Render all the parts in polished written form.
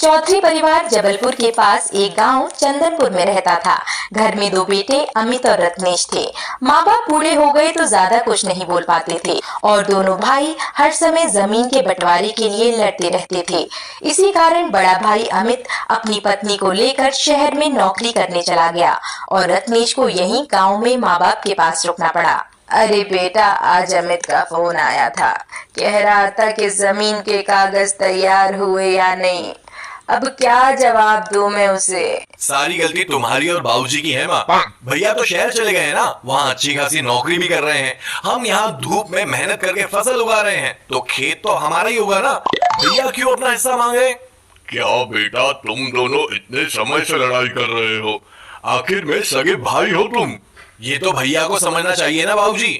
चौधरी परिवार जबलपुर के पास एक गांव चंदनपुर में रहता था। घर में दो बेटे अमित और रत्नेश थे। माँ बाप बूढ़े हो गए तो ज्यादा कुछ नहीं बोल पाते थे और दोनों भाई हर समय जमीन के बंटवारे के लिए लड़ते रहते थे। इसी कारण बड़ा भाई अमित अपनी पत्नी को लेकर शहर में नौकरी करने चला गया और रत्नेश को यहीं गाँव में माँ बाप के पास रुकना पड़ा। अरे बेटा, आज अमित का फोन आया था, कह रहा था कि जमीन के कागज तैयार हुए या नहीं। अब क्या जवाब दूं मैं उसे? सारी गलती तुम्हारी और बाबूजी की है माँ। भैया तो शहर चले गए हैं ना, वहाँ अच्छी खासी नौकरी भी कर रहे हैं। हम यहाँ धूप में मेहनत करके फसल उगा रहे हैं, तो खेत तो हमारा ही होगा ना। भैया क्यों अपना हिस्सा मांगे? क्या बेटा, तुम दोनों इतने समय से लड़ाई कर रहे हो, आखिर में सगे भाई हो तुम। ये तो भैया को समझना चाहिए ना बाबूजी।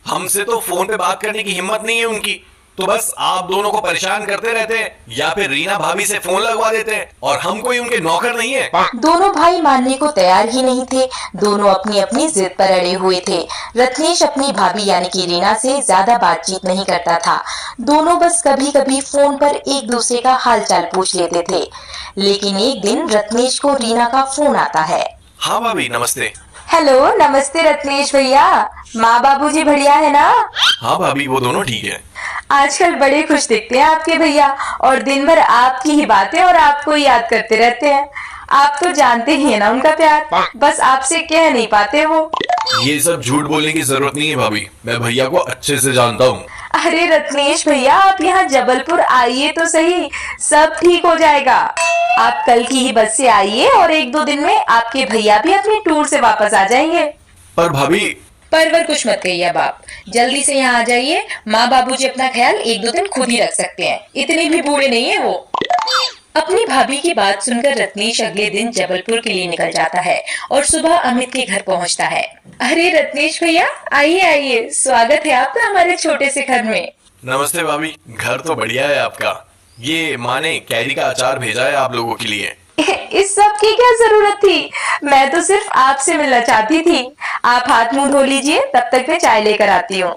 हमसे तो फोन पे बात करने की हिम्मत नहीं है उनकी, तो बस आप दोनों को परेशान करते रहते हैं या फिर रीना भाभी से फोन लगवा देते हैं, और हम कोई उनके नौकर नहीं है। दोनों भाई मानने को तैयार ही नहीं थे। दोनों अपनी अपनी जिद पर अड़े हुए थे। रत्नेश अपनी भाभी यानी कि रीना से ज्यादा बातचीत नहीं करता था। दोनों बस कभी कभी फोन पर एक दूसरे का हालचाल पूछ लेते थे। लेकिन एक दिन रत्नेश को रीना का फोन आता है। हाँ भाभी, नमस्ते। हेलो, नमस्ते रत्नेश भैया। माँ बाबूजी बढ़िया है ना? हाँ भाभी, वो दोनों ठीक है। आजकल बड़े खुश दिखते हैं आपके भैया, और दिन भर आपकी ही बातें और आपको याद करते रहते हैं। आप तो जानते ही है ना उनका प्यार, बस आपसे कह नहीं पाते वो। ये सब झूठ बोलने की जरूरत नहीं है भाभी, मैं भैया को अच्छे से जानता हूँ। अरे रत्नेश भैया, आप यहाँ जबलपुर आइए तो सही, सब ठीक हो जाएगा। आप कल की ही बस से आइए और एक दो दिन में आपके भैया भी अपने टूर से वापस आ जाएंगे। पर भाभी। पर कुछ मत कहिए अब आप, जल्दी से यहाँ आ जाइए। माँ बाबूजी अपना ख्याल एक दो दिन खुद ही रख सकते हैं, इतने भी बूढ़े नहीं है वो। अपनी भाभी की बात सुनकर रत्नेश अगले दिन जबलपुर के लिए निकल जाता है और सुबह अमित के घर पहुँचता है। अरे रत्नेश भैया, आइए आइए, स्वागत है आपका हमारे छोटे से घर में। नमस्ते भाभी, घर तो बढ़िया है आपका। ये माँ ने कैरी का अचार भेजा है आप लोगों के लिए। इस सब की क्या जरूरत थी? मैं तो सिर्फ आपसे मिलना चाहती थी। आप हाथ मुंह धो लीजिए, तब तक मैं चाय लेकर आती हूँ।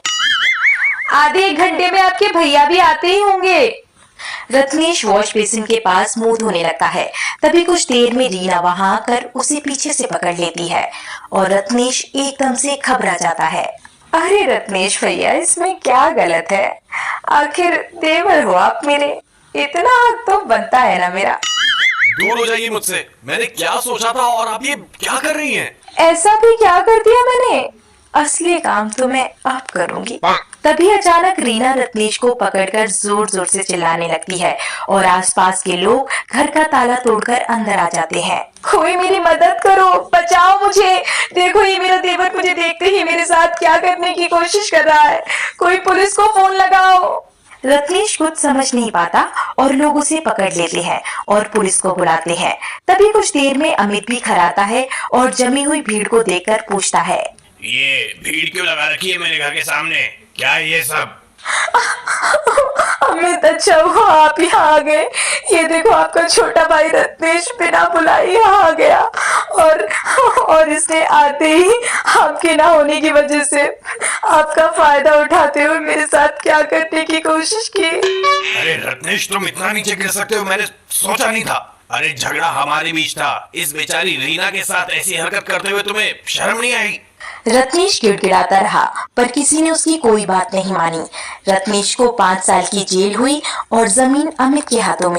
आधे एक घंटे में आपके भैया भी आते ही होंगे। रत्नेश वॉश बेसिन के पास मुंह धोने लगता है। तभी कुछ देर में रीना वहां आकर उसे पीछे से पकड़ लेती है और रत्नेश एकदम से घबरा जाता है। अरे रत्नेश भैया, इसमें क्या गलत है? आखिर देवर हो आप मेरे, इतना हक तो बनता है ना मेरा। दूर हो जाइए मुझसे, मैंने क्या सोचा था और आप ये क्या कर रही हैं? ऐसा भी क्या कर दिया मैंने? असली काम तो मैं अब करूंगी। तभी अचानक रीना रत्नेश को पकड़कर जोर जोर से चिल्लाने लगती है और आसपास के लोग घर का ताला तोड़कर अंदर आ जाते हैं। कोई मेरी मदद करो, बचाओ मुझे। देखो, ये मेरा देवर मुझे देखते ही मेरे साथ क्या करने की कोशिश कर रहा है। कोई पुलिस को फोन लगाओ। रत्नेश कुछ समझ नहीं पाता और लोग उसे पकड़ लेते हैं और पुलिस को बुलाते हैं। तभी कुछ देर में अमित भी घर आता है और जमी हुई भीड़ को देखकर पूछता है, ये भीड़ क्यों लगा रखी है मेरे घर के सामने? क्या है ये सब? अमित, अच्छा हुआ आप यहाँ आ गए। ये देखो, आपका छोटा भाई रत्नेश बिना बुलाए यहाँ आ गया और इसने आते ही आपके ना होने की वजह से आपका फायदा उठाते हुए मेरे साथ क्या करने की कोशिश की। अरे रत्नेश, तुम इतना नीचे गिर सकते हो, मैंने सोचा नहीं था। अरे झगड़ा हमारे बीच था, इस बेचारी रीना के साथ ऐसी हरकत करते हुए तुम्हें शर्म नहीं आई? रत्नेश गिड़गिड़ाता रहा, पर किसी ने उसकी कोई बात नहीं मानी। रत्नेश को 5 साल की जेल हुई और जमीन अमित के हाथों में